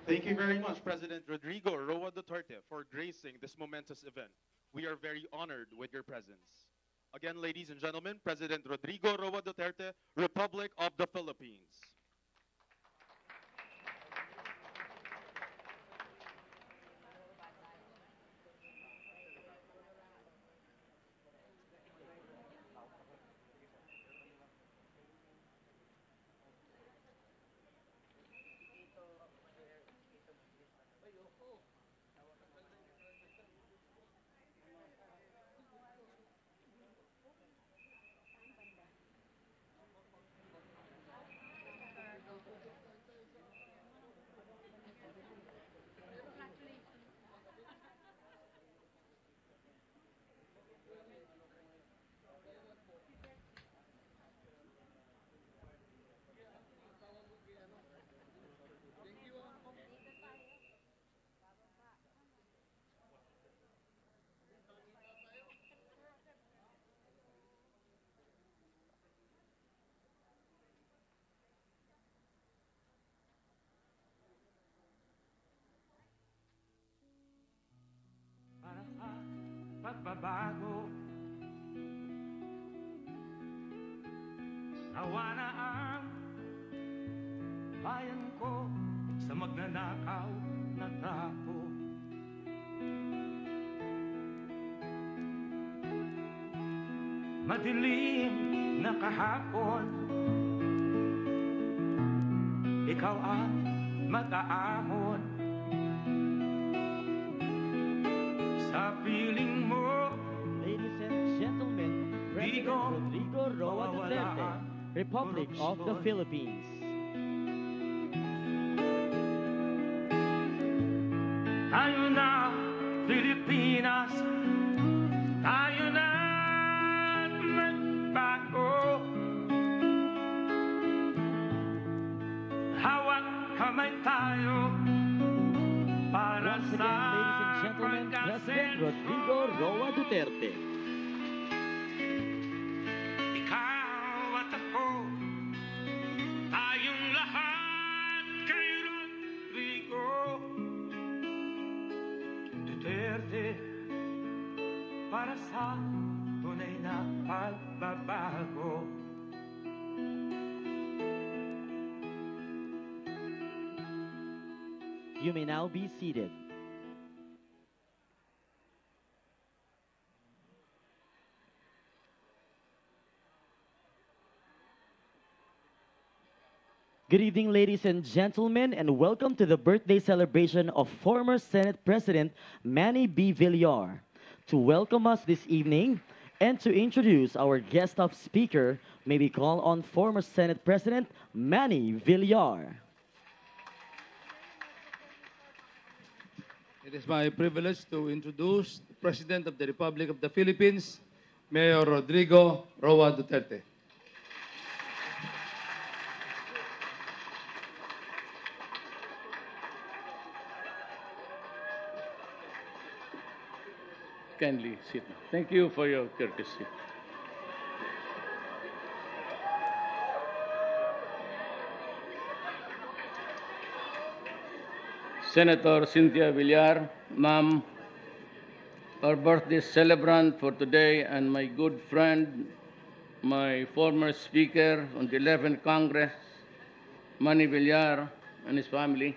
Thank you very much, President Rodrigo Roa Duterte, for gracing this momentous event. We are very honored with your presence. Again, ladies and gentlemen, President Rodrigo Roa Duterte, Republic of the Philippines. Pagbabago, sawa na ang bayan ko sa magnanakaw na tao. Madilim na kahapon, ikaw ang mag-aahon sa piling mo. Ladies and gentlemen, President Rodrigo Roa Duterte, Republic of the Philippines. Tayo na, Pilipinas, tayo na magbago. Hawak kamay tayo para Once sa again, ladies and gentlemen, President Rodrigo Roa Duterte. Ikaw at ako, tayong lahat kay Rodrigo Duterte, para sa tunay na pagbabago. You may now be seated. Good evening, ladies and gentlemen, and welcome to the birthday celebration of former Senate President Manny B. Villar. To welcome us this evening and to introduce our guest of speaker, may we call on former Senate President Manny Villar. It is my privilege to introduce the President of the Republic of the Philippines, Mayor Rodrigo Roa Duterte. Kindly sit. Thank you for your courtesy. Senator Cynthia Villar, ma'am, our birthday celebrant for today, and my good friend, my former speaker on the 11th Congress, Manny Villar, and his family.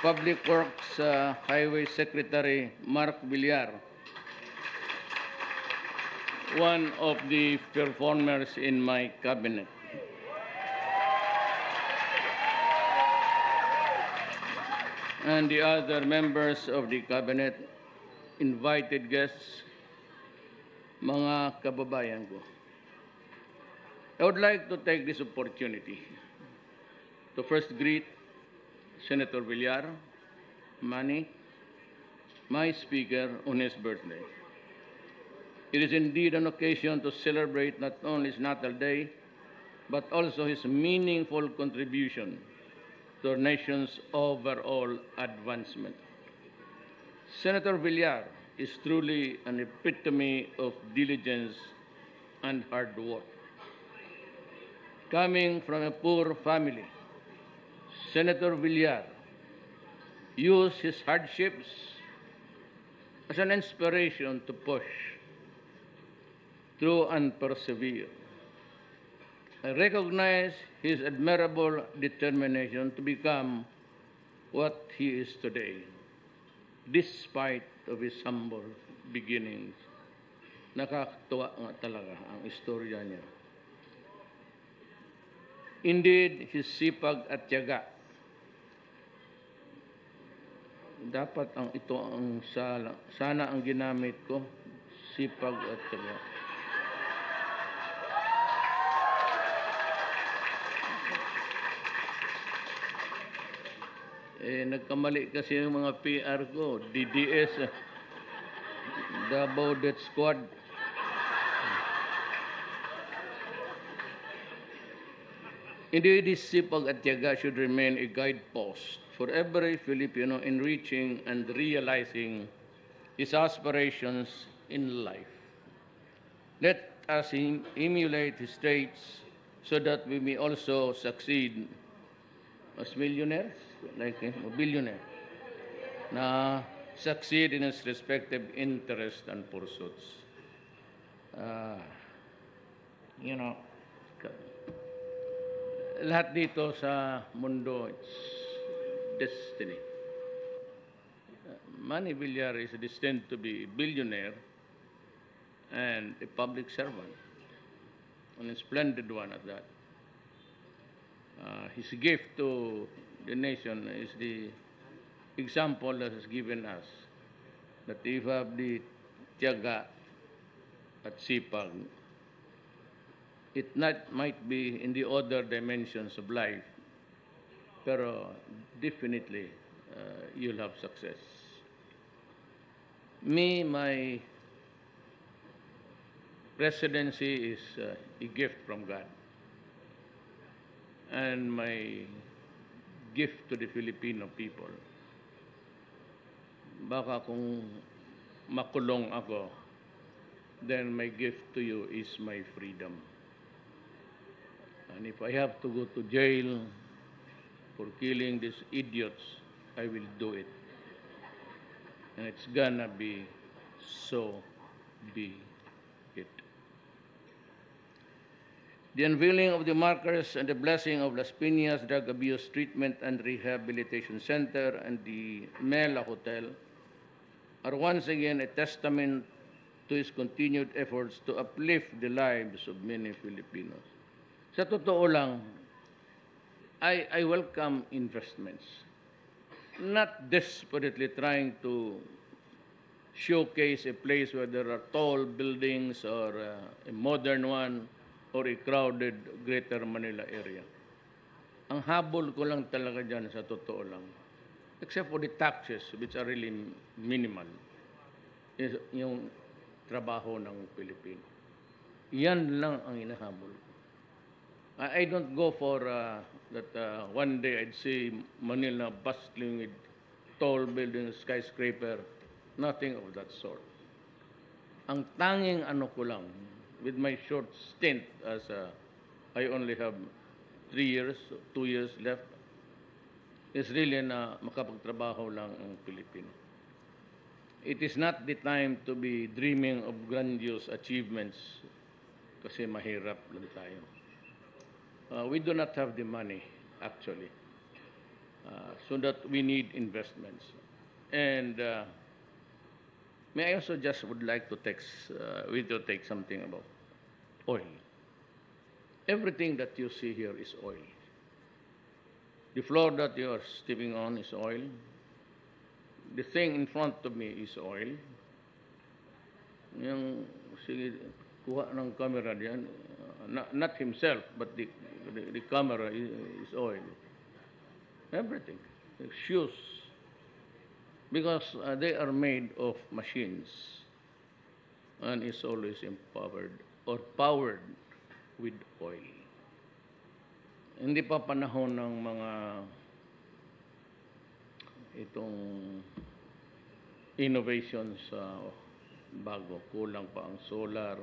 Public Works Highway Secretary Mark Villar, one of the performers in my cabinet. And the other members of the cabinet, invited guests, mga kababayan ko. I would like to take this opportunity to first greet Senator Villar, Manny, my speaker, on his birthday. It is indeed an occasion to celebrate not only his natal day, but also his meaningful contribution to our nation's overall advancement. Senator Villar is truly an epitome of diligence and hard work. Coming from a poor family, Senator Villar used his hardships as an inspiration to push through and persevere. I recognize his admirable determination to become what he is today, despite of his humble beginnings. Nakakatuwa nga talaga ang istorya niya. Indeed, his sipag at tiyaga. Dapat ito ang sana ang ginamit ko, sipag at tiyaga. Nagkamali kasi yung mga PR ko, DDS, Davao Death Squad. Indeed, this sipag at tiyaga should remain a guidepost for every Filipino in reaching and realizing his aspirations in life. Let us emulate his traits so that we may also succeed as millionaires, like a billionaire, na succeed in his respective interests and pursuits. Lahat dito sa mundo, it's destiny. Manny Villar is destined to be a billionaire and a public servant, and a splendid one at that. His gift to the nation is the example that has given us that if you have the tiyaga at sipag, it might be in the other dimensions of life, pero definitely you'll have success. My presidency is a gift from God, and my gift to the Filipino people. Baka kung makulong ako, then my gift to you is my freedom. And if I have to go to jail for killing these idiots, I will do it. And it's gonna be so be it. The unveiling of the markers and the blessing of Las Piñas Drug Abuse Treatment and Rehabilitation Center and the Mela Hotel are once again a testament to his continued efforts to uplift the lives of many Filipinos. Sa totoo lang, I welcome investments. Not desperately trying to showcase a place where there are tall buildings or a modern one or a crowded Greater Manila area. Ang habol ko lang talaga dyan sa totoo lang, except for the taxes which are really minimal, is yung trabaho ng Pilipino. Yan lang ang inahabol ko. I don't go for that one day I'd see Manila bustling with tall buildings, skyscraper, nothing of that sort. Ang tanging ano ko lang, with my short stint as I only have 3 years, 2 years left, is really na makapagtrabaho lang ang Pilipino. It is not the time to be dreaming of grandiose achievements kasi mahirap lang tayo. We do not have the money, actually, so that we need investments. And may I also just would like to take something about oil. Everything that you see here is oil. The floor that you are stepping on is oil. The thing in front of me is oil. Yung, sige, kuha ng camera diyan, not himself, but the camera is oil. Everything. shoes because they are made of machines and is always empowered or powered with oil. Hindi pa panahon ng mga itong innovations bago. Kulang pa ang solar.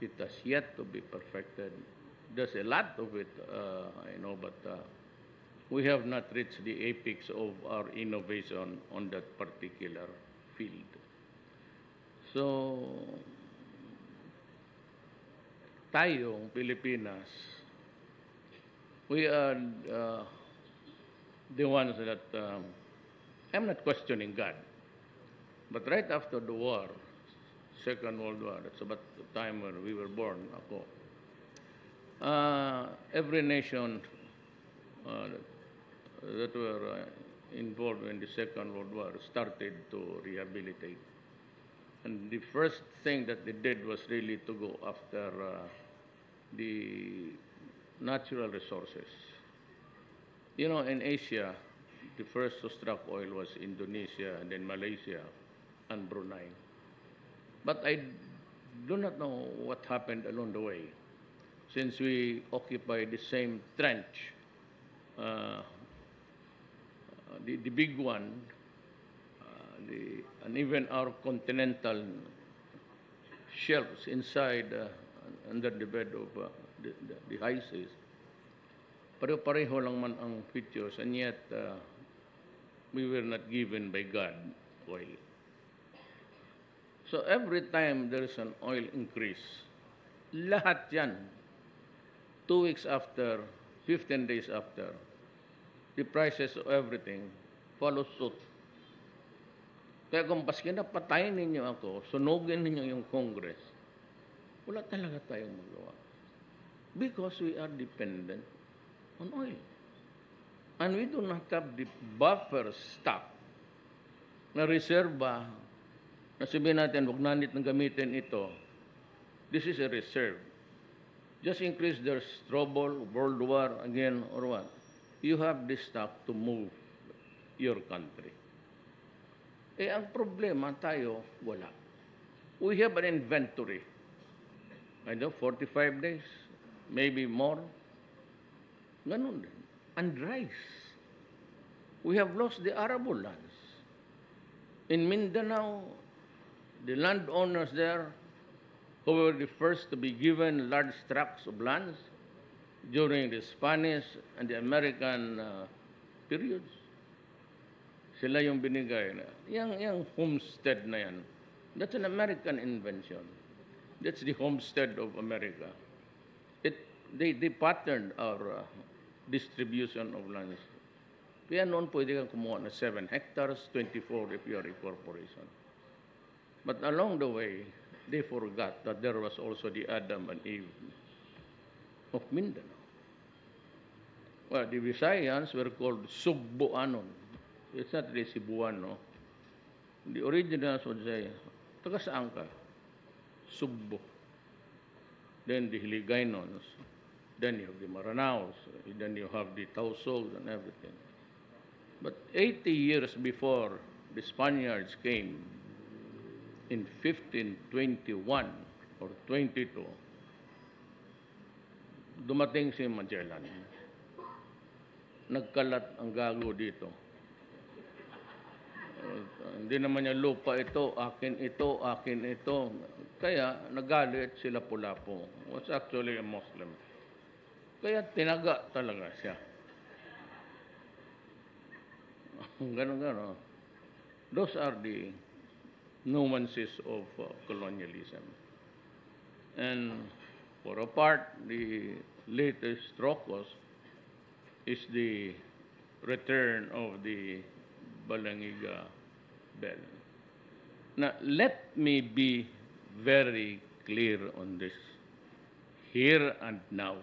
It has yet to be perfected. There's a lot of it, I know, but we have not reached the apex of our innovation on that particular field. So, tayong Pilipinas, we are the ones that, I'm not questioning God, but right after the war, Second World War, that's about the time when we were born, ako, every nation that were involved in the Second World War started to rehabilitate. And the first thing that they did was really to go after the natural resources. You know, in Asia, the first to struck oil was Indonesia, and then Malaysia, and Brunei. But I do not know what happened along the way, since we occupy the same trench. The big one, and even our continental shelves inside, under the bed of the high seas, pareho lang man ang features, and yet we were not given by God oil. So every time there is an oil increase, lahat yan, 2 weeks after, 15 days after, the prices of everything follow suit. Kaya kung paski na patayin ninyo ako, sunugin ninyo yung Congress, wala talaga tayong magawa. Because we are dependent on oil. And we do not have the buffer stock na reserva na sabihin natin, huwag nanit nang gamitin ito. This is a reserve. Just in case there's trouble, world war again, or what, you have this stock to move your country. Eh, ang problema tayo, wala. We have an inventory. I know, 45 days, maybe more. Ganun din. And rice. We have lost the arable lands. In Mindanao, the landowners there, who were the first to be given large tracts of lands during the Spanish and the American periods, sila yung binigay na. Yung homestead na yan, that's an American invention. That's the homestead of America. They patterned our distribution of lands. Kaya noon pwede kang kumuha na 7 hectares, 24 if you are a corporation. But along the way, they forgot that there was also the Adam and Eve of Mindanao. Well, the Visayans were called Sugboanon. It's not really Cebuano. The originals would say, taga saan ka? Sugbo. Then the Hiligaynons. Then you have the Maranaos. Then you have the Tausog and everything. But 80 years before the Spaniards came, in 1521 or 22, dumating si Magellan. Nagkalat ang gago dito. Hindi naman niya lupa ito, akin ito, akin ito. Kaya nagalit sila Pulapo. Was actually a Muslim. Kaya tinaga talaga siya. Ganon. Those are the nuances of colonialism. And for a part, the latest Trocos is the return of the Balangiga bell. Now, let me be very clear on this. Here and now,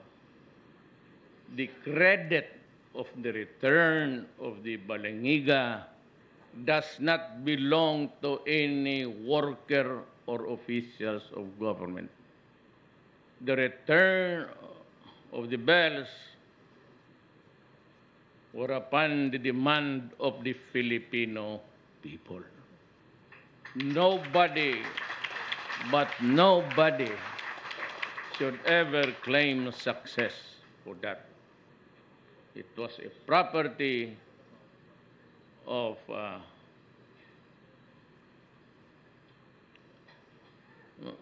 the credit of the return of the Balangiga does not belong to any worker or officials of government. The return of the bells or upon the demand of the Filipino people. Nobody, but nobody, should ever claim success for that. It was a property of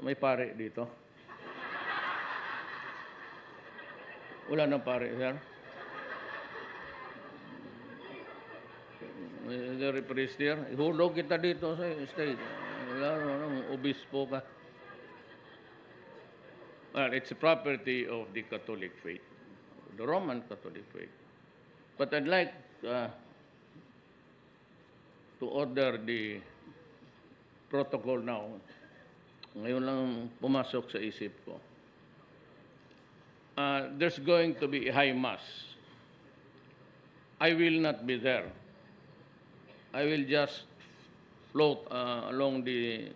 may pare dito? Wala nang pare, sir? Is there a priest there? Ihulog kita dito sa stage. Wala nang obispo ka. Well, it's a property of the Catholic faith, the Roman Catholic faith. But I'd like to order the protocol now. Ngayon lang pumasok sa isip ko. There's going to be a high mass. I will not be there. I will just float along the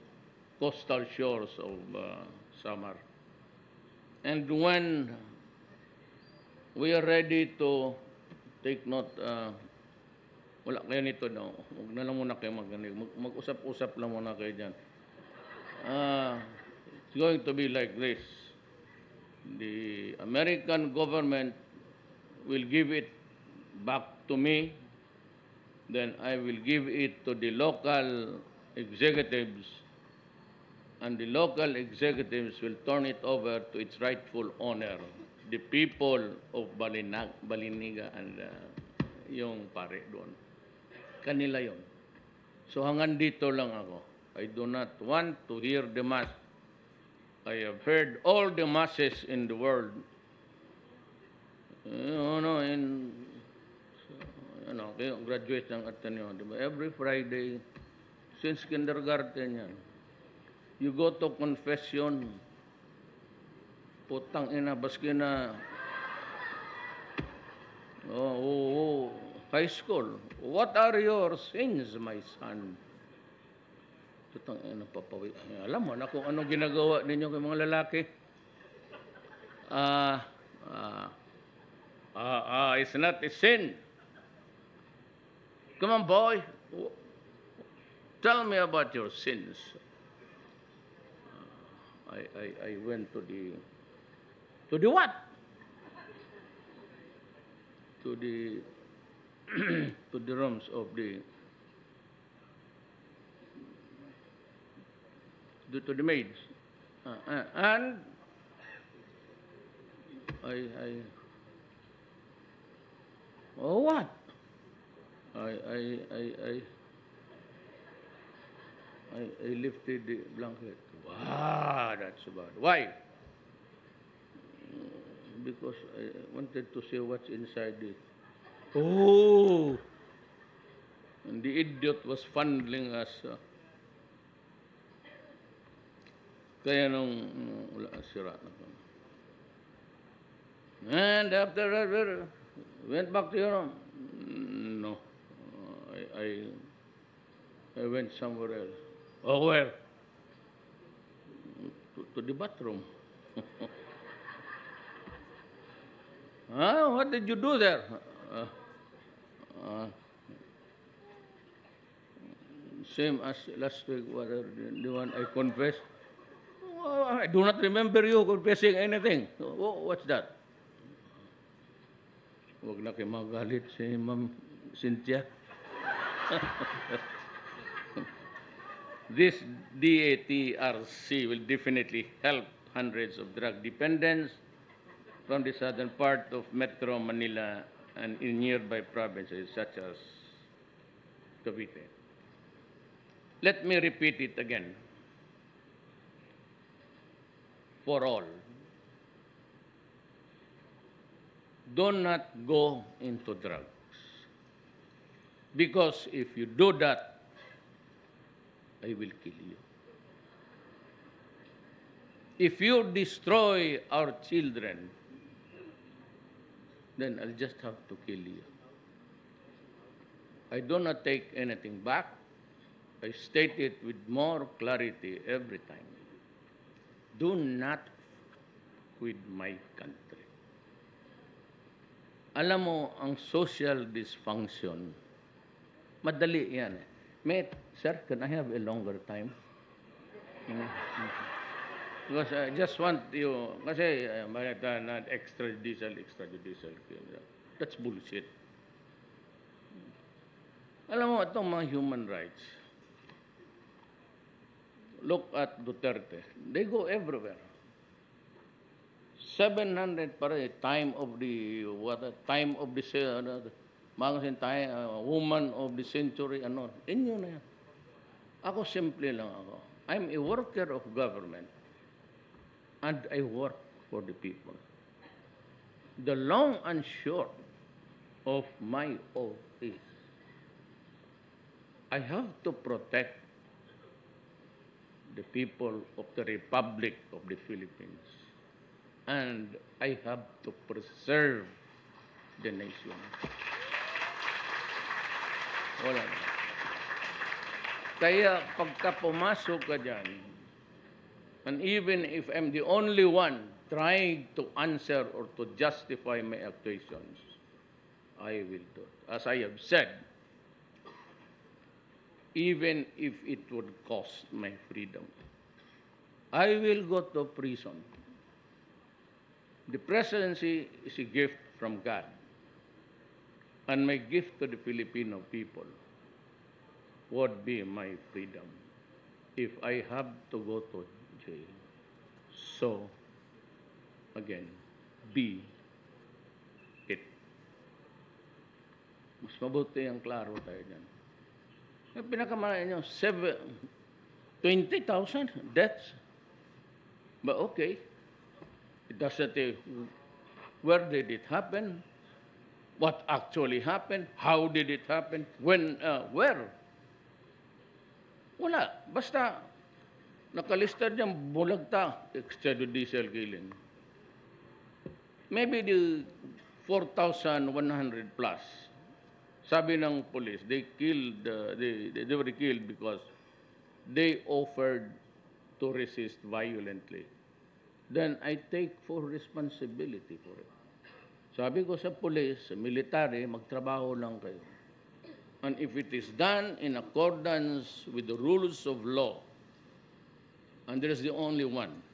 coastal shores of Samar. And when we are ready to take note, wala kayo nito, no? Huwag na lang muna kayo mag-usap-usap lang muna kayo dyan. It's going to be like this. The American government will give it back to me, then I will give it to the local executives, and the local executives will turn it over to its rightful owner, the people of Baliniga and yung pare doon. Kanila yon. So hanggang dito lang ako. I do not want to hear the mass. I have heard all the masses in the world. Graduate ng Ateneo, diba? Every Friday, since kindergarten yan. You go to confession, putang ina, baski na, high school. What are your sins, my son? Putang ina, papawi. Alam mo na kung anong ginagawa ninyo kay mga lalaki. It's not a sin. Come on, boy. Tell me about your sins. I went to the what? To the to the rooms of to the maids, and what? I lifted the blanket. Wow, that's bad. Why? Because I wanted to see what's inside it. Oh! And the idiot was fondling us. Kaya nung sira na ko. And after that, went back to your room. No. I went somewhere else. Oh, where? To the bathroom. What did you do there? Same as last week, whatever, the one I confessed. Oh, I do not remember you confessing anything. What's that? Huwag na kayo magalit si Ma'am Cynthia. This DATRC will definitely help hundreds of drug dependents from the southern part of Metro Manila and in nearby provinces such as Cavite. Let me repeat it again. For all, do not go into drugs. Because if you do that, I will kill you. If you destroy our children, then I'll just have to kill you. I do not take anything back. I state it with more clarity every time. Do not with my country. Alam mo, ang social dysfunction, madali yan. Sir, can I have a longer time? Because I just want you, kasi not extrajudicial. That's bullshit. Alam mo, itong mga human rights, look at Duterte. They go everywhere. 700 para time of the woman of the century, ano. Inyo na yan. Ako simple lang ako. I'm a worker of government and I work for the people. The long and short of my oath is I have to protect the people of the Republic of the Philippines. And I have to preserve the nation. Wala na. Kaya pagka pumasok ka dyan, and even if I'm the only one trying to answer or to justify my accusations, I will do it. As I have said, even if it would cost my freedom, I will go to prison. The presidency is a gift from God. And my gift to the Filipino people would be my freedom if I have to go to jail. So, again, be it. Mas mabuti ang klaro tayo dyan. Yung pinakamalaki nyo, 20,000 deaths. But okay. It doesn't say where did it happen, what actually happened, how did it happen, when, where. Wala. Basta nakalista dyan, bulagta, extrajudicial killing. Maybe the 4,100 plus. Sabi ng police, they were killed because they offered to resist violently. Then I take full responsibility for it. Sabi ko sa police, sa military, magtrabaho lang kayo. And if it is done in accordance with the rules of law, and there is the only one.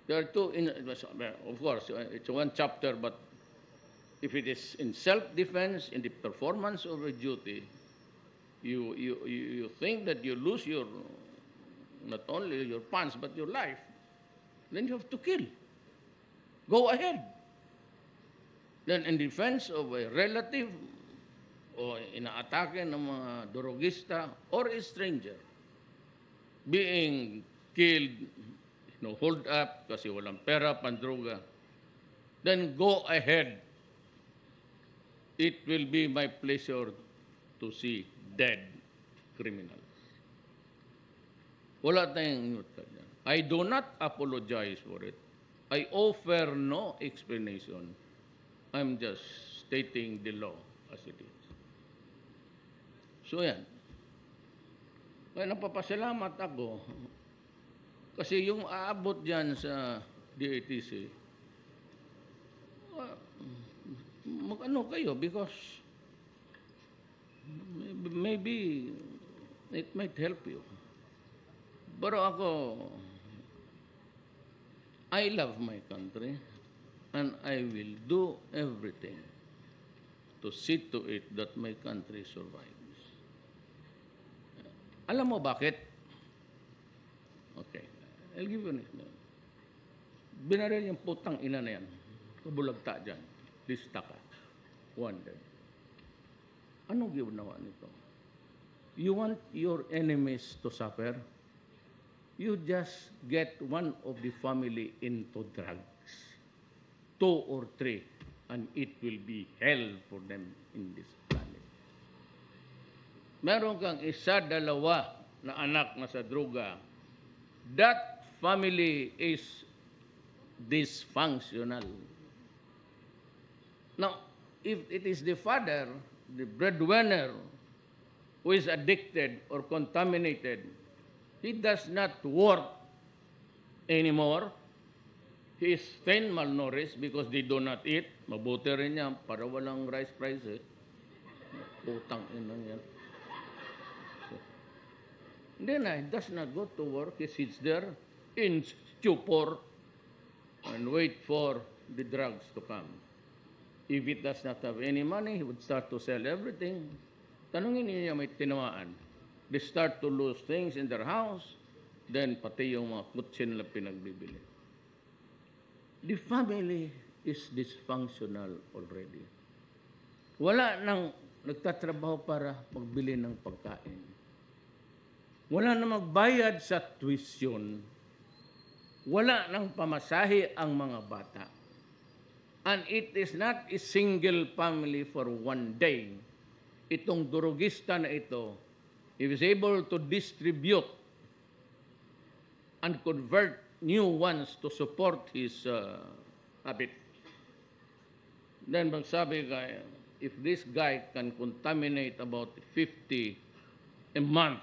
There are two, of course, it's one chapter, but if it is in self-defense, in the performance of a duty, you think that you lose your, not only your pants, but your life, then you have to kill. Go ahead. Then in defense of a relative o inaatake ng mga drogista or a stranger being killed, hold up kasi walang pera, pandruga, then go ahead. It will be my pleasure to see dead criminals. Wala tayong inuta dyan. I do not apologize for it. I offer no explanation. I'm just stating the law as it is. So yan. Kaya napapasalamat ako kasi yung aabot dyan sa DATC, mag-ano kayo because maybe it might help you. Pero ako, I love my country and I will do everything to see to it that my country survives. Alam mo bakit? Okay, I'll give you an example. Binaril yung putang ina na yan. Kabulagta dyan. Lista ka. Wondered. Anong ginawa nito? You want your enemies to suffer? You just get one of the family into drugs. 2 or 3, and it will be hell for them in this planet. Meron kang isa, dalawa na anak na sa droga. That family is dysfunctional. Now, if it is the father, the breadwinner, who is addicted or contaminated, he does not work anymore. he is thin, malnourished because they do not eat. Mabuti rin niya para walang rice prices. Utang ina yan. Then he does not go to work. He sits there in stupor and wait for the drugs to come. If it does not have any money, he would start to sell everything. Tanungin niya may tinamaan. They start to lose things in their house, then pati yung mga kutsi nila pinagbibili. The family is dysfunctional already. Wala nang nagtatrabaho para magbili ng pagkain. Wala na magbayad sa tuition. Wala nang pamasahe ang mga bata. And it is not a single family for one day. Itong durugista na ito, he was able to distribute and convert new ones to support his habit. Then magsabi ka, if this guy can contaminate about 50 a month,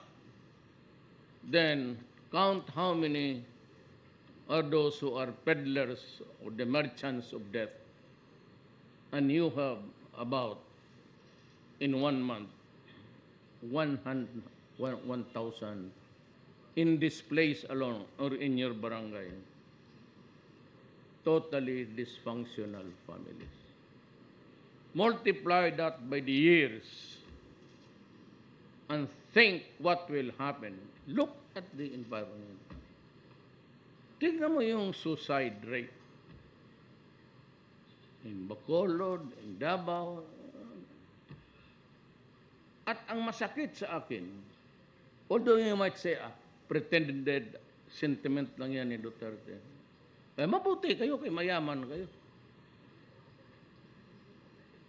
then count how many are those who are peddlers or the merchants of death. And you have about, in 1 month, 1,000 in this place alone or in your barangay. Totally dysfunctional families. Multiply that by the years and think what will happen. Look at the environment. Tignan mo yung suicide rate. In Bacolod, in Davao. At ang masakit sa akin, although you might say, pretended sentiment lang yan ni Duterte. Eh, mabuti kayo, kay mayaman kayo.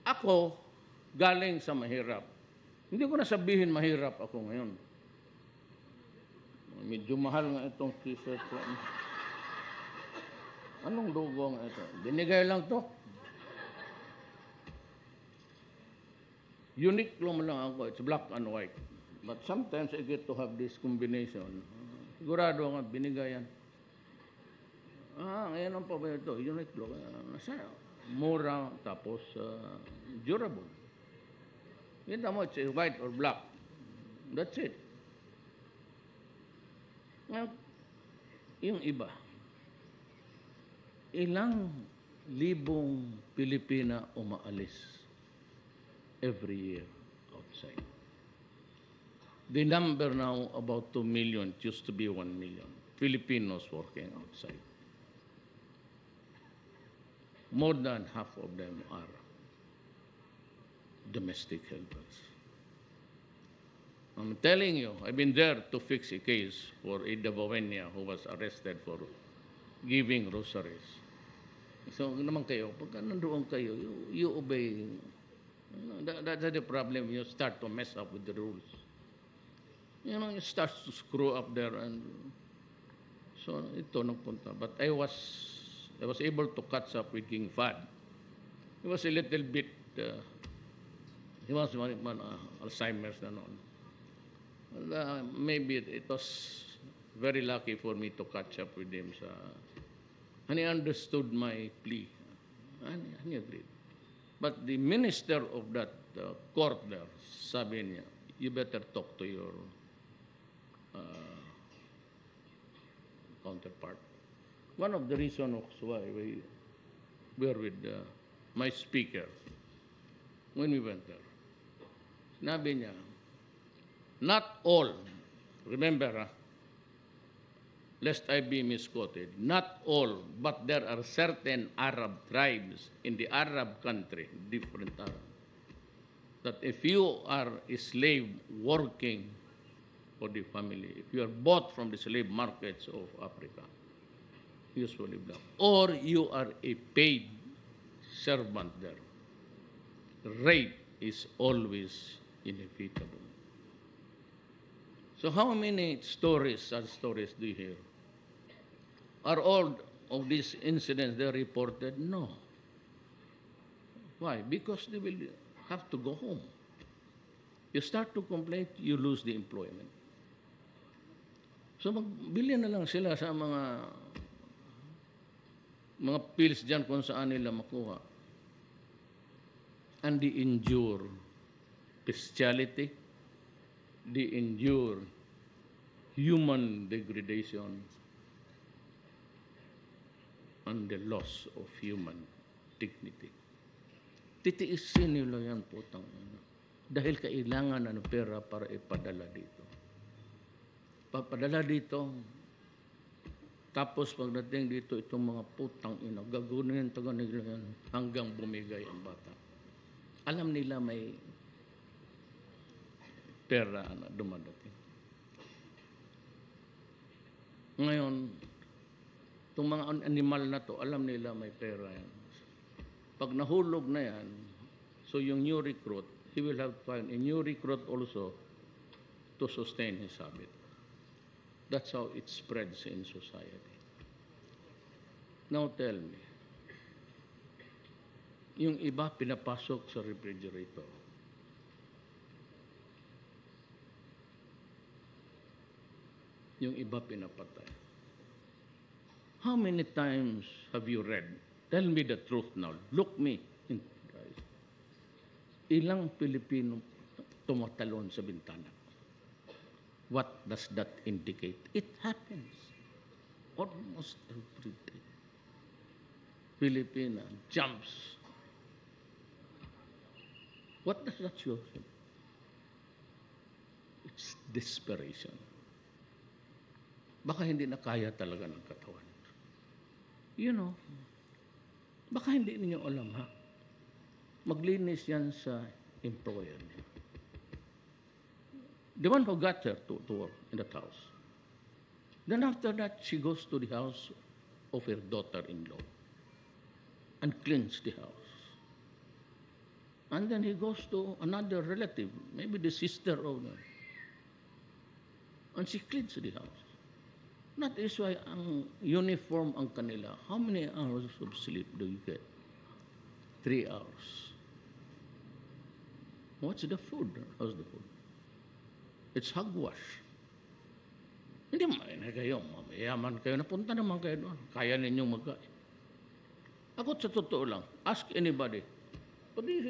Ako, galing sa mahirap. Hindi ko na sabihin mahirap ako ngayon. Medyo mahal nga itong t-shirt ko. Anong logo nga ito? Binigay lang to. Unique lang ako. It's black and white. But sometimes I get to have this combination. Sigurado nga, binigay yan. Ngayon ang pa ba ito? Unique lang. Mura, tapos durable. Kita mo, it's white or black. That's it. Yung iba, ilang libong Pilipina umaalis every year outside. The number now, about 2 million, it used to be 1 million Filipinos working outside. More than half of them are domestic helpers. I'm telling you, I've been there to fix a case for a Davawenya who was arrested for giving rosaries. So, naman kayo, pagka nandoon kayo, you obey. That's the problem. You start to mess up with the rules. You know, you start to screw up there, and so ito nagpunta. But I was able to catch up with King Fahd. He was a little bit, he was Alzheimer's na noon. Maybe it was very lucky for me to catch up with him. And he understood my plea. And he agreed. But the minister of that court there, sabi niya, you better talk to your counterpart. One of the reasons why we were with my speaker when we went there, sinabi niya, not all, remember, lest I be misquoted, not all, but there are certain Arab tribes in the Arab country, different Arab, that if you are a slave working for the family, if you are bought from the slave markets of Africa, usually black, or you are a paid servant there, rape is always inevitable. So how many stories, such stories do you hear? Are all of these incidents they reported? No. Why? Because they will have to go home. You start to complain, you lose the employment. So magbili na lang sila sa mga mga pills dyan kung saan nila makuha. And they endure bestiality, they endure human degradation, and the loss of human dignity. Titiisin nila yan, putang ina. Dahil kailangan ng pera para ipadala dito. Papadala dito, tapos pagdating dito, itong mga putang ina, gagunin taga nila yan hanggang bumigay ang bata. Alam nila may pera na dumadating. Ngayon, itong mga animal na to, alam nila may pera yan. Pag nahulog na yan, so yung new recruit, he will have to find a new recruit also to sustain his habit. That's how it spreads in society. Now tell me, yung iba pinapasok sa refrigerator. Yung iba pinapatay. How many times have you read? Tell me the truth now. Look me in the eyes. Ilang Pilipino tumatalon sa bintana? What does that indicate? It happens almost every day. Filipina jumps. What does that show? It's desperation. Baka hindi na kaya talaga ng katawan. You know, baka hindi ninyo alam, ha? Maglinis yan sa employer niya. The one who got her to work in that house. Then after that, she goes to the house of her daughter-in-law and cleans the house. And then he goes to another relative, maybe the sister of her, and she cleans the house. That is why ang uniform ang kanila. How many hours of sleep do you get? 3 hours. What's the food? How's the food? It's hogwash. Hindi na kayo, mayaman kayo. Napunta naman kayo doon. Kaya ninyong magkain. Ako sa totoo lang, ask anybody. Pati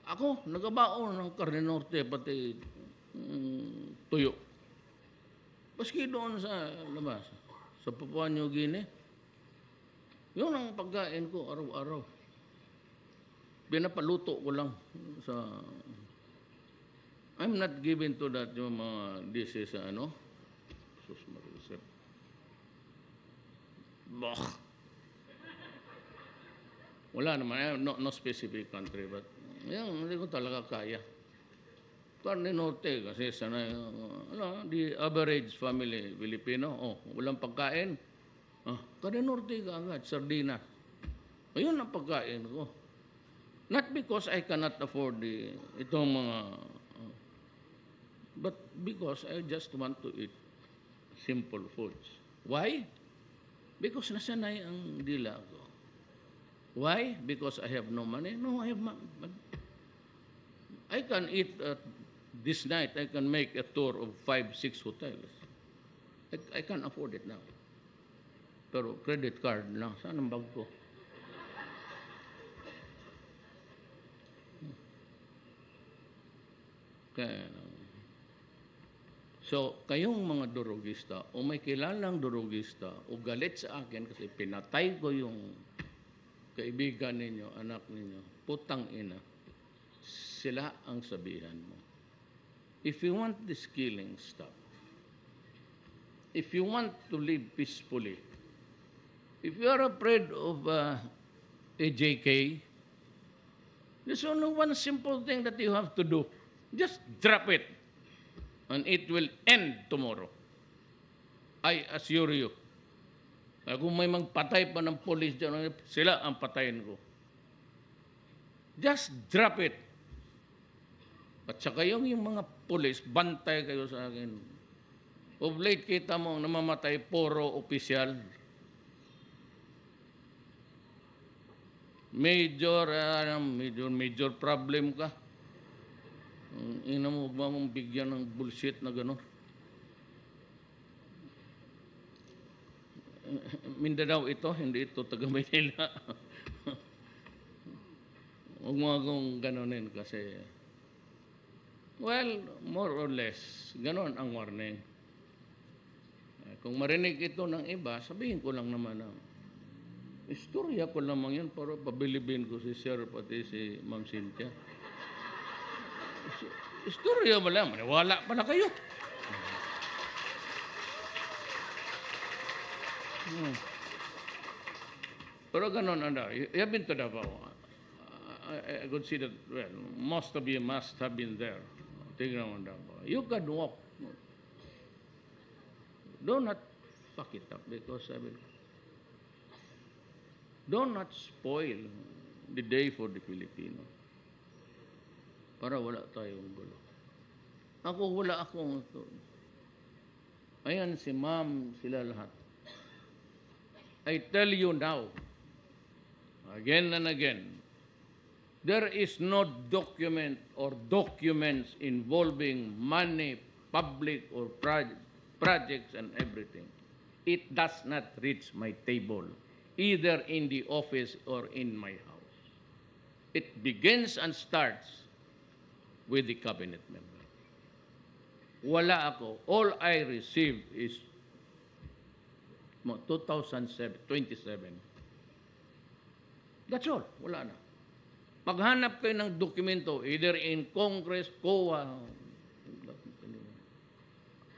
ako, nagabaon ng karne norte, pati tuyo. Paski doon sa labas, sa Papua New Guinea, yun ang pagkain ko araw-araw. Pinapaluto ko lang sa... I'm not given to that yung mga dishes sa ano. Sus Marisep. Bah! Wala naman, no specific country, but yan, hindi ko talaga kaya. Karne norte kasi sanay, the average family Filipino, walang pagkain. Karne norte ka agad, sardina. Ayun ang pagkain ko. Not because I cannot afford itong mga, but because I just want to eat simple foods. Why? Because nasanay ang dila ko. Why? Because I have no money? No, I have money. I can eat this night, I can make a tour of 5-6 hotels. I can afford it now. Pero credit card lang. Saan ang bag ko? So, kayong mga durugista o may kilalang durugista o galit sa akin kasi pinatay ko yung kaibigan ninyo, anak ninyo, putang ina, sila ang sabihan mo. If you want this killing stop, if you want to live peacefully, if you are afraid of AJK, there's only one simple thing that you have to do. Just drop it, and it will end tomorrow. I assure you. Kung may magpatay pa ng police dyan, sila ang patayin ko. Just drop it. At saka yung mga police, bantay kayo sa akin. Of late, kita mo, namamatay, puro opisyal. Major problem ka. Ina mo ba mong bigyan ng bullshit na gano'n? Mindanao ito, hindi ito taga Maynila. Huwag mo akong ganunin kasi, well, more or less, ganon ang warning. Kung marinig ito ng iba, sabihin ko lang naman na, istorya ko lamang yan para pabilibin ko si Sir pati si Ma'am Cynthia. Istorya mo lang, maniwala pala kayo. Pero ganon, you've been to Davao. I could see that, well, most of you must have been there. Tignan mo Davao. You can walk. Do not fuck it up because I will. Do not spoil the day for the Filipino. Para wala tayong gulo. Wala akong ito. Ayan si Ma'am, sila lahat. I tell you now, again and again, there is no document or documents involving money, public or projects and everything. It does not reach my table, either in the office or in my house. It begins and starts with the cabinet member. Wala ako. All I received is 2027. That's all. Wala na. Maghanap kayo ng dokumento, either in Congress, COA,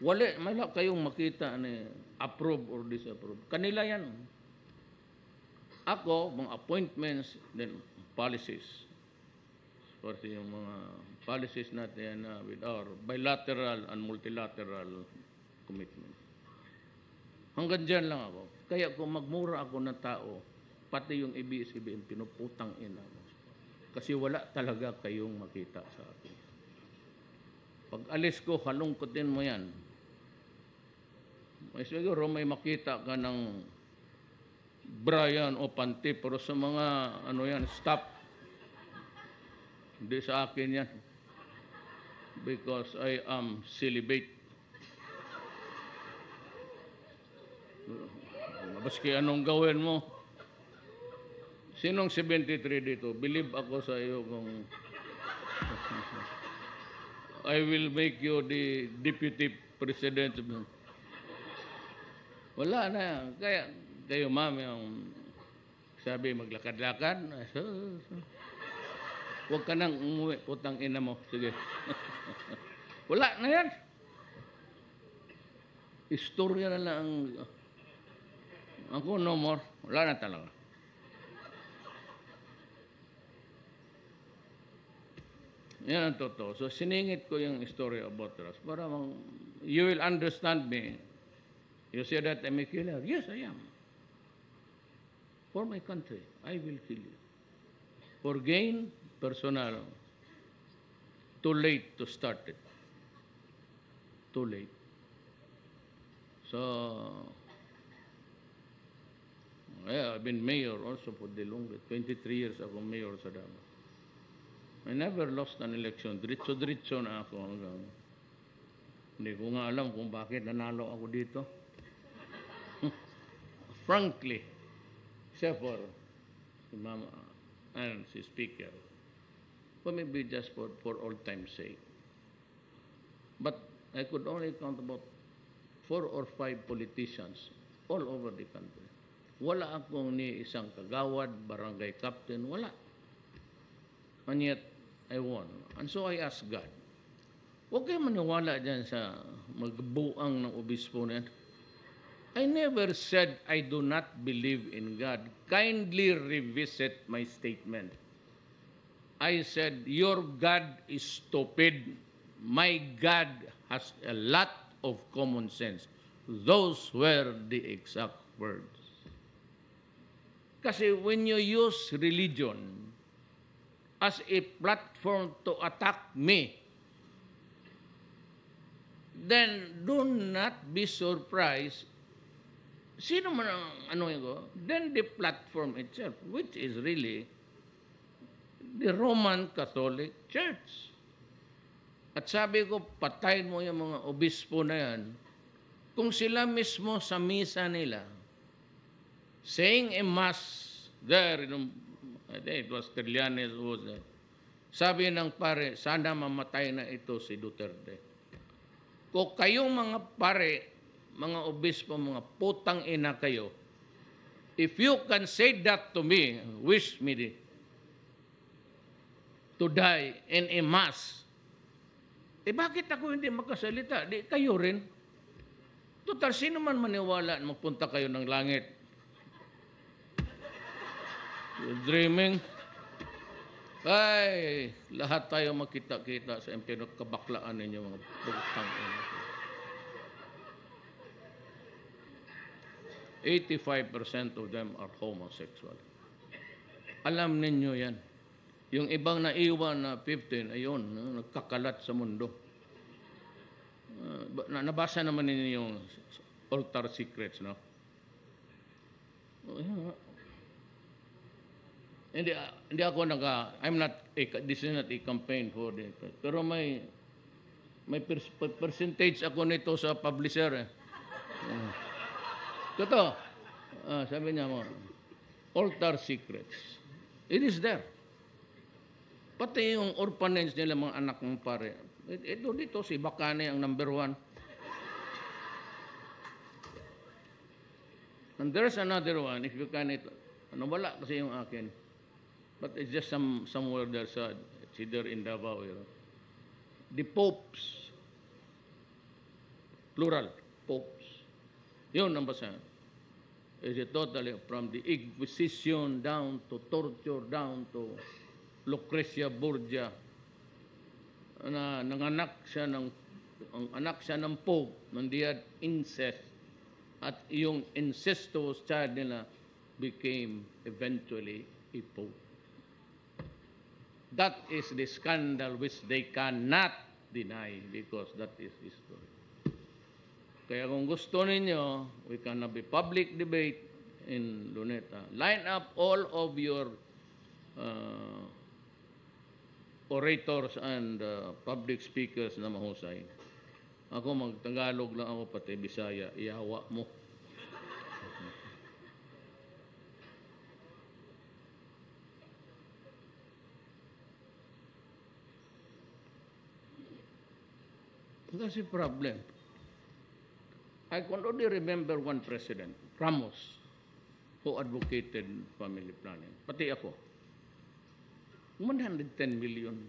wala kayong makita na approve or disapprove. Kanila yan. Ako, mga appointments, then policies. Pati yung mga policies natin with our bilateral and multilateral commitments. Hanggang dyan lang ako. Kaya kung magmura ako ng tao, pati yung ABS-CBN, pinuputang ina mo. Kasi wala talaga kayong makita sa akin. Pag alis ko, halungkutin mo yan. May siguro may makita ka ng Brian o Panti, pero sa mga stop. Hindi sa akin yan. Because I am celibate. Baski anong gawin mo? Sinong 73 dito? Believe ako sa iyo kung I will make you the deputy president. Wala na. Kaya kayo, ma'am, yung sabi maglakad-lakad. Huwag ka nang umuwi, putang ina mo. Sige. Wala na yan. Istorya na lang. Ako no more. Wala na talaga. Yan ang totoo. So, siningit ko yung story about trust para you will understand me. You say that I'm a killer. Yes, I am. For my country, I will kill you. For gain, personal. Too late to start it. Too late. So, yeah, I've been mayor also for the longest. 23 years ako mayor sa Davao. I never lost an election. Diretso-diretso na ako hanggang hindi ko nga alam kung bakit nanalo ako dito. Frankly, except for si Mama and si Speaker, or maybe just for all time's sake. But I could only count about 4 or 5 politicians all over the country. Wala akong ni isang kagawad, barangay captain, wala. And yet, I won. And so I asked God, huwag kayo maniwala dyan sa magbuang ng obispo na yan. I never said I do not believe in God. Kindly revisit my statement. I said, your God is stupid. My God has a lot of common sense. Those were the exact words. Kasi when you use religion as a platform to attack me, then do not be surprised. Sino man ang then the platform itself, which is really the Roman Catholic Church. At sabi ko, patayin mo yung mga obispo na yan, kung sila mismo sa misa nila, saying a mass there, I think it was Trillanes who was there. Sabi ng pare, sana mamatay na ito si Duterte. Kung kayong mga pare, mga obispo, mga putang ina kayo, if you can say that to me, wish me to die in a mass, bakit ako hindi makasalita? Di kayo rin. Total, sino man maniwala na magpunta kayo ng langit? You're dreaming. Ay, lahat tayo makita-kita sa impyerno, kabaklaan ninyo mga putang ina. 85% of them are homosexual. Alam ninyo yan. Yung ibang naiwan na 15, ayun, nagkakalat sa mundo. Nabasa naman ninyo yung altar secrets, no? Hindi ako this is not a campaign for it. Pero may percentage ako nito sa publisher. Totoo. Sabi niya mo, altar secrets. It is there. Pati yung orphanage nila, mga anak ng pare. Ito dito, si Bacane ang number 1. And there's another one, if you can, wala kasi yung akin. But it's just somewhere there's it's either in Davao. The popes, plural, popes. Yun ang basa. Is it totally from the Inquisition down to torture, down to Lucrecia Borgia, na nanganak siya ng anak siya ng Pope, nang they had incest, at yung incestuous child nila became eventually a Pope. That is the scandal which they cannot deny because that is history. Kaya kung gusto ninyo, we can have a public debate in Luneta. Line up all of your orators and public speakers na mahusay. Ako mag-Tagalog lang ako, pati Bisaya, iyawa mo. That's the problem. I can only remember one president, Ramos, who advocated family planning. Pati ako. 110 million.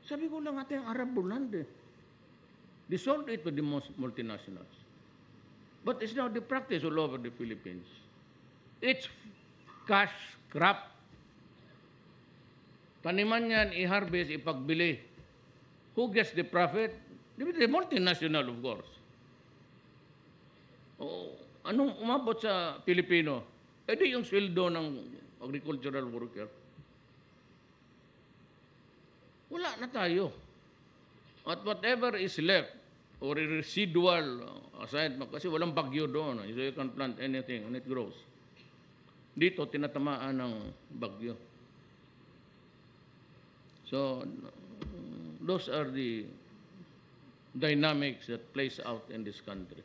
Sabi ko lang natin, Arab land eh. They sold it to the multinationals. But it's now the practice all over the Philippines. It's cash crop. Taniman yan, i-harvest, ipagbili. Who gets the profit? The multinational, of course. Anong umabot sa Pilipino? Di yung sweldo ng agricultural worker. Wala na tayo. At whatever is left, or residual, aside, kasi walang bagyo doon, so you can plant anything and it grows. Dito, tinatamaan ng bagyo. So, those are the dynamics that plays out in this country.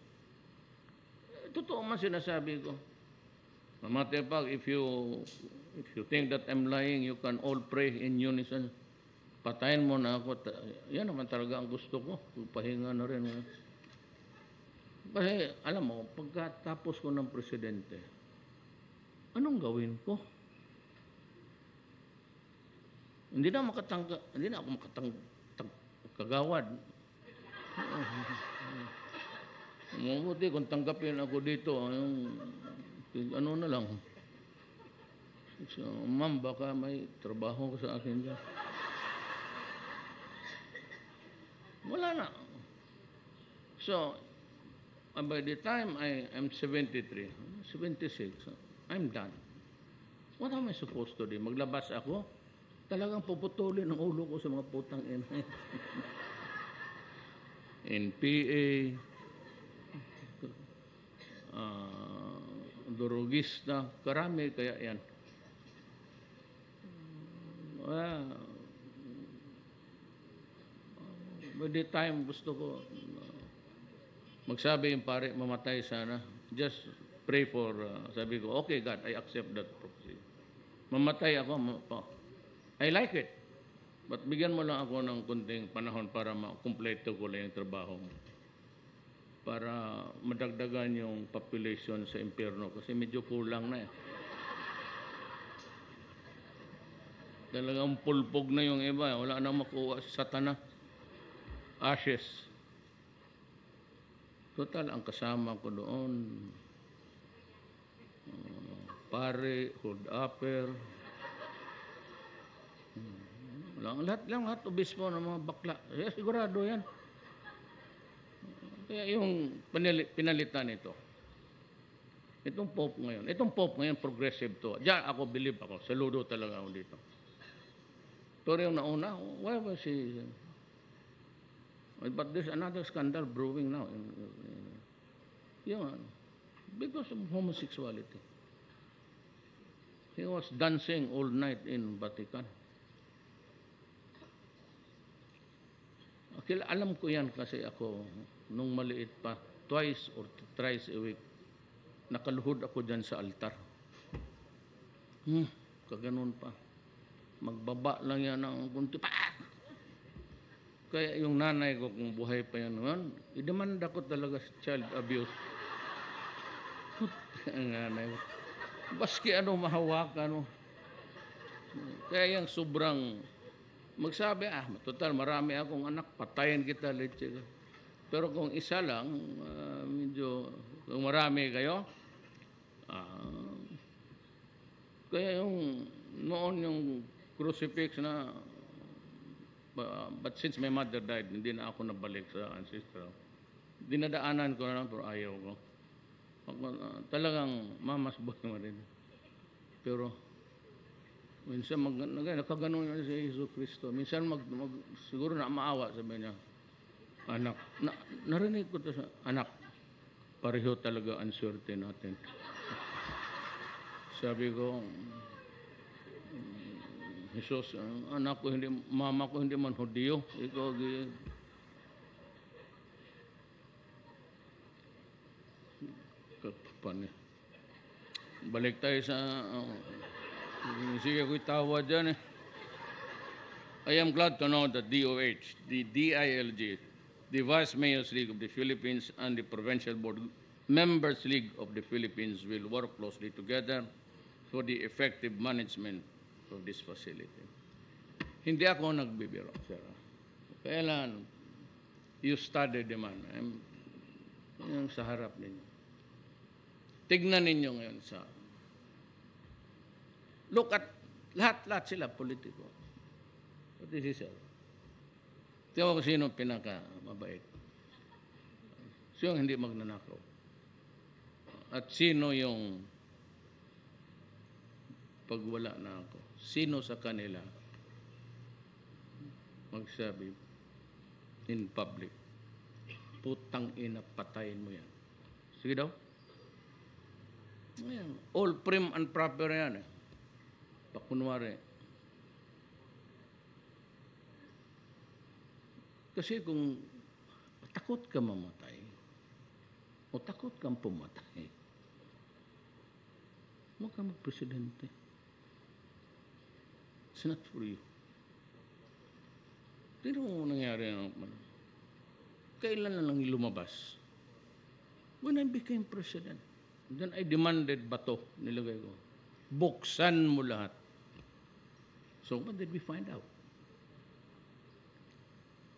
Totoo man sinasabi ko. Mamatepag, if you think that I'm lying, you can all pray in unison. Patayin mo na ako. Yan naman talaga ang gusto ko. Pahinga na rin. Kasi, alam mo, pagkatapos ko ng presidente, anong gawin ko? Hindi na ako kagawad. Mabuti kung tanggapin ako dito, ano na lang. So, ma'am, baka may trabaho sa akin dyan. Wala na. So, by the time I'm 73, 76, I'm done. What am I supposed to do? Maglabas ako? Talagang puputulin ang ulo ko sa mga putang ina. NPA, durugista, karami kaya yan. By the time gusto ko magsabi yung pare, mamatay sana. Just pray for, sabi ko, okay God, I accept that prophecy. Mamatay ako, I like it. But bigyan mo lang ako ng kunting panahon para makumpleto ko lang yung trabaho mo. Para madagdagan yung population sa impyerno kasi medyo kulang na eh. Talagang pulpog na yung iba. Wala na makuha sa satana. Ashes. Total, ang kasama ko doon, pare, hold upper, lahat obispo ng mga bakla. Sigurado yan. Kaya yung pinalitan ito, itong Pope ngayon, progressive to. Diyan ako, believe ako, saludo talaga ako dito. Pero yung nauna, why was he? But there's another scandal brewing now. Because of homosexuality. He was dancing all night in Vatican. Alam ko yan kasi ako, nung maliit pa, twice or thrice a week, nakaluhod ako dyan sa altar. Kaganon pa. Magbaba lang yan ng kunti. Kaya yung nanay ko, kung buhay pa yan naman, idemanda ko talaga sa child abuse. Ang nanay ko. Baski mahawakan. Kaya yung sobrang, magsabi, total, marami akong anak, patayin kita, leche. Pero kung isa lang, medyo, kung marami kayo, kaya yung, noon yung crucifix na, but since my mother died, hindi na ako nabalik sa ancestral. Dinadaanan ko na lang, pero ayaw ko. Talagang mamasboy mo rin. Pero, minsan nakaganon na si Jesus Cristo. Minsan siguro na maawa, sabi niya, anak, narinig ko to sa anak, pareho talaga ang swerte natin. Sabi ko, Jesus, anak ko, mama ko hindi man Hudiyo. Ikaw, balik tayo sa, sige ko'y tawa dyan eh. I am glad to know that DOH, the DILG, the Vice Mayors League of the Philippines and the Provincial Board Members League of the Philippines will work closely together for the effective management of this facility. Hindi ako nagbibiro, sir. Kailan you study the man, yung sa harap ninyo. Tignan ninyo ngayon sa, look at, lahat sila politiko. But this is all. Tiyaw ko sino pinaka-mabait. Sino hindi magnanakaw. At sino yung pag wala na ako. Sino sa kanila magsabi in public, putang ina, patayin mo yan. Sige daw. Ayan. All prim and proper yan eh. Pakunwari. Kasi kung takot ka mamatay o takot kang pumatay, huwag ka magpresidente. It's not for you. Pero nangyari kailan na lang lumabas? When I became president, then I demanded bato, nilagay ko. Buksan mo lahat. So what did we find out?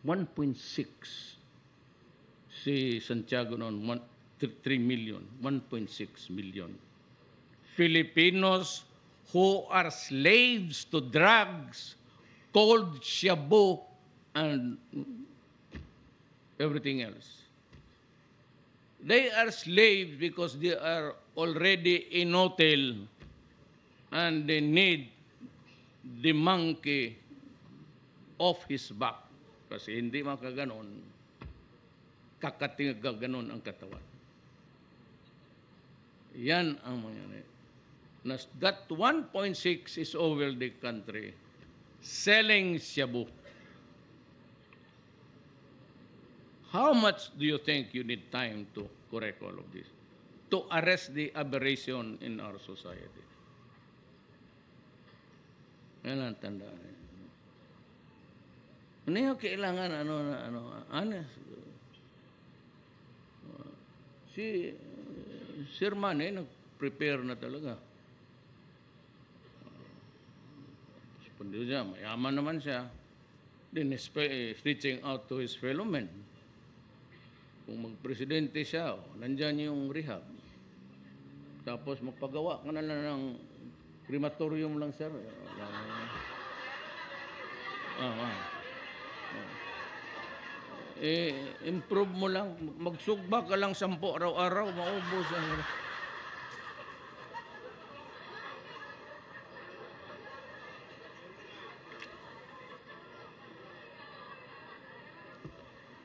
1.6 si Santiago noon, 3 million, 1.6 million Filipinos who are slaves to drugs called shabu and everything else. They are slaves because they are already in hotel and they need the monkey off his back. Kasi hindi makaganon, kakating gaganon ang katawan. Yan ang mangyari. That 1.6 is over the country selling shabu. How much do you think you need time to correct all of this? to arrest the aberration in our society. Yan ang tandaan. Ano yung kailangan, honest. Si Sir Manny, nag-prepare na talaga. Pundi siya, mayaman naman siya. Then reaching out to his fellow men. Kung magpresidente siya, nandyan yung rehab. Tapos magpagawa ka na lang ng crematorium lang, sir. Improve mo lang. Magsugba ka lang 10 araw-araw, maubos ang...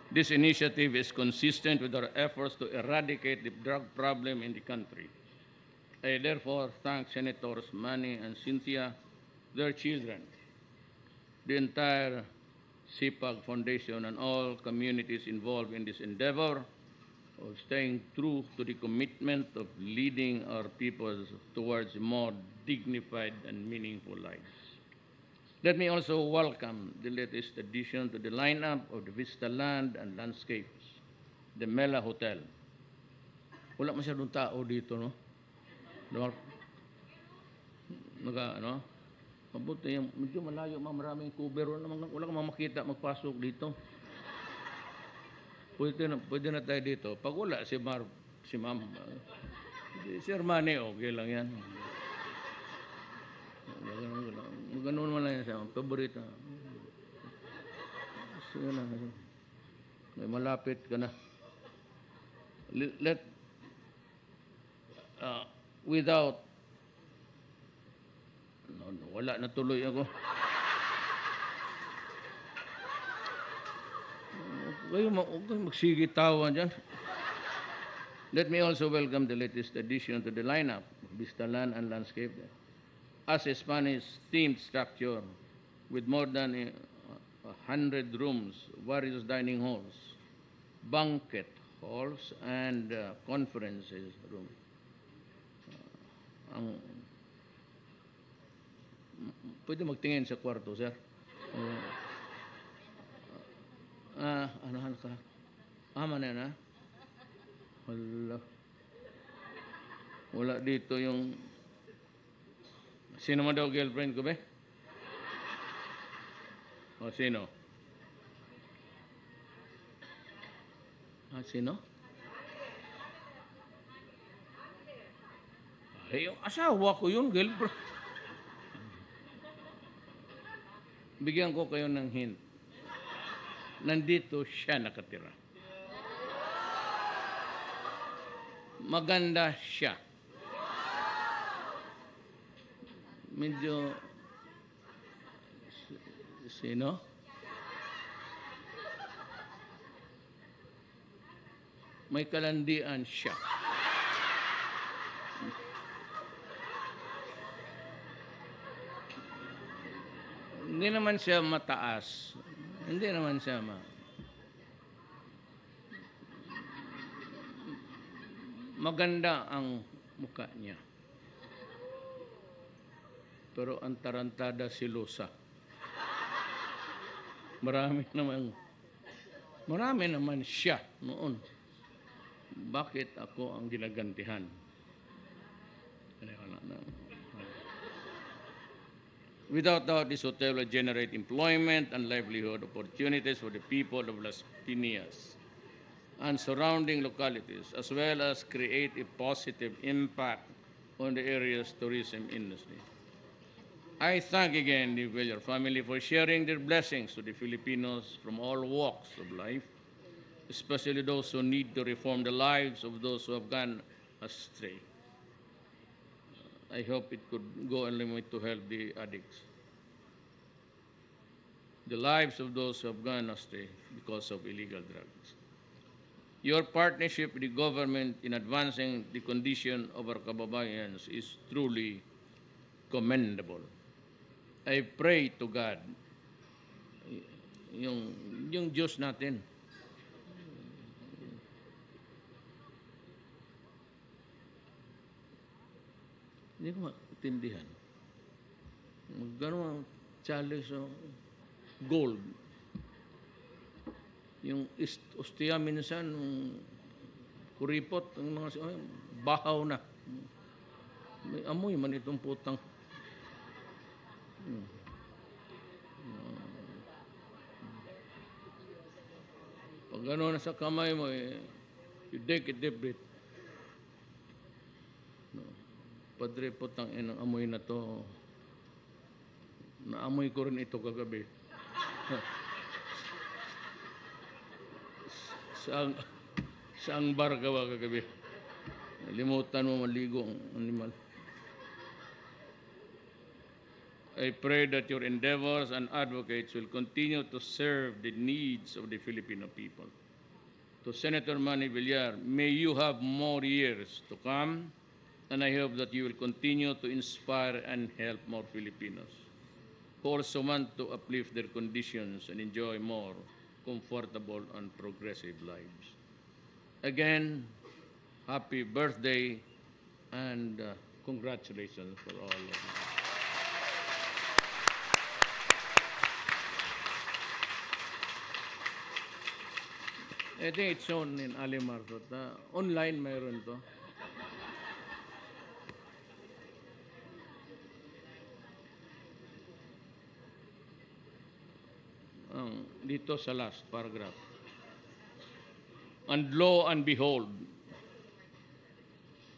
This initiative is consistent with our efforts to eradicate the drug problem in the country. I therefore thank Senators Manny and Cynthia, their children, the entire CPAG Foundation, and all communities involved in this endeavor of staying true to the commitment of leading our peoples towards more dignified and meaningful lives. Let me also welcome the latest addition to the lineup of the Vista Land and Landscapes, the Mela Hotel. Wala masyadong tao dito, no? Mabuti yung medyo malayo, maraming cover, wala kang makita magpasok dito. Pwede na tayo dito. Pag wala si Ma'am, si Armani, okay lang yan. Ganun naman lang yan siya. Paborito. Sige na. May malapit ka na. Without, wala na tuloy ako. Kayo magsigitawan dyan. Let me also welcome the latest addition to the lineup, Vista Land and Landscape, as a Spanish-themed structure with more than 100 rooms, various dining halls, banquet halls, and conferences rooms. Pwede magtingin sa kwarto, sir? Ano ka? Ama na yan, ha? Wala dito yung... Sino mo daw girlfriend ko, be? O, sino? Sino? Ay, yung asawa ko yun, girlfriend. Bigyan ko kayo ng hint. Nandito siya nakatira. Maganda siya. Medyo... Sino? May kalandian siya. Hindi naman siya mataas. Hindi naman siya maganda ang mukha niya. Pero ang tarantada silosa. Marami naman siya noon. Bakit ako ang ginagantihan? Without doubt, this hotel will generate employment and livelihood opportunities for the people of Las Piñas and surrounding localities, as well as create a positive impact on the area's tourism industry. I thank again the Villar family for sharing their blessings to the Filipinos from all walks of life, especially those who need to reform the lives of those who have gone astray. I hope it could go a limit to help the addicts. The lives of those who have gone astray because of illegal drugs. Your partnership with the government in advancing the condition of our kababayans is truly commendable. I pray to God, yung Diyos natin, Hindi ko maintindihan. Gano'n ang chalice o gold. Yung ostia minsan, kuripot, ang mga bahaw na. May amoy man itong putang. Pag gano'n na sa kamay mo, you take a deep breath. Padre, putang inang amoy na to. Naamoy ko rin ito kagabi. Saang bar ka ba kagabi? Nalimutan mo maligo ang animal. I pray that your endeavors and advocates will continue to serve the needs of the Filipino people. To Senator Manny Villar, may you have more years to come, and I hope that you will continue to inspire and help more Filipinos who also want to uplift their conditions and enjoy more comfortable and progressive lives. Again, happy birthday and congratulations for all of you. I think it's shown in Alimar. Online mayroon to. Dito sa last paragraph. And lo and behold,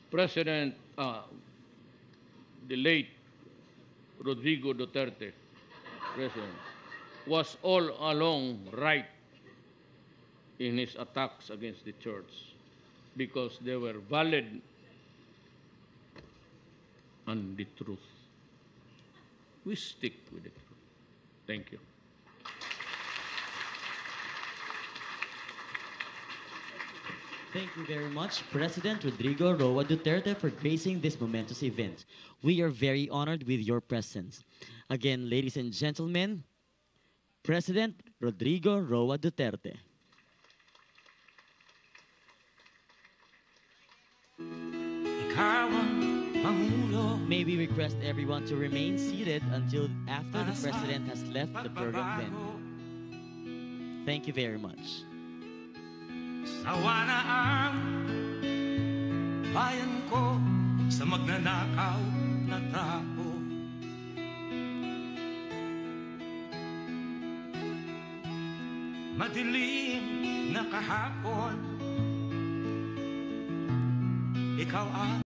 President, the late Rodrigo Duterte, President, was all along right in his attacks against the church because they were valid and the truth. We stick with the truth. Thank you. Thank you very much, President Rodrigo Roa Duterte, for gracing this momentous event. We are very honored with your presence. Again, ladies and gentlemen, President Rodrigo Roa Duterte. Ikaw ang Pangulo. May we request everyone to remain seated until after the President has left the program venue. Thank you very much. Sawa na ang bayan ko sa magnanakaw na tao. Madilim na kahapon, ikaw ang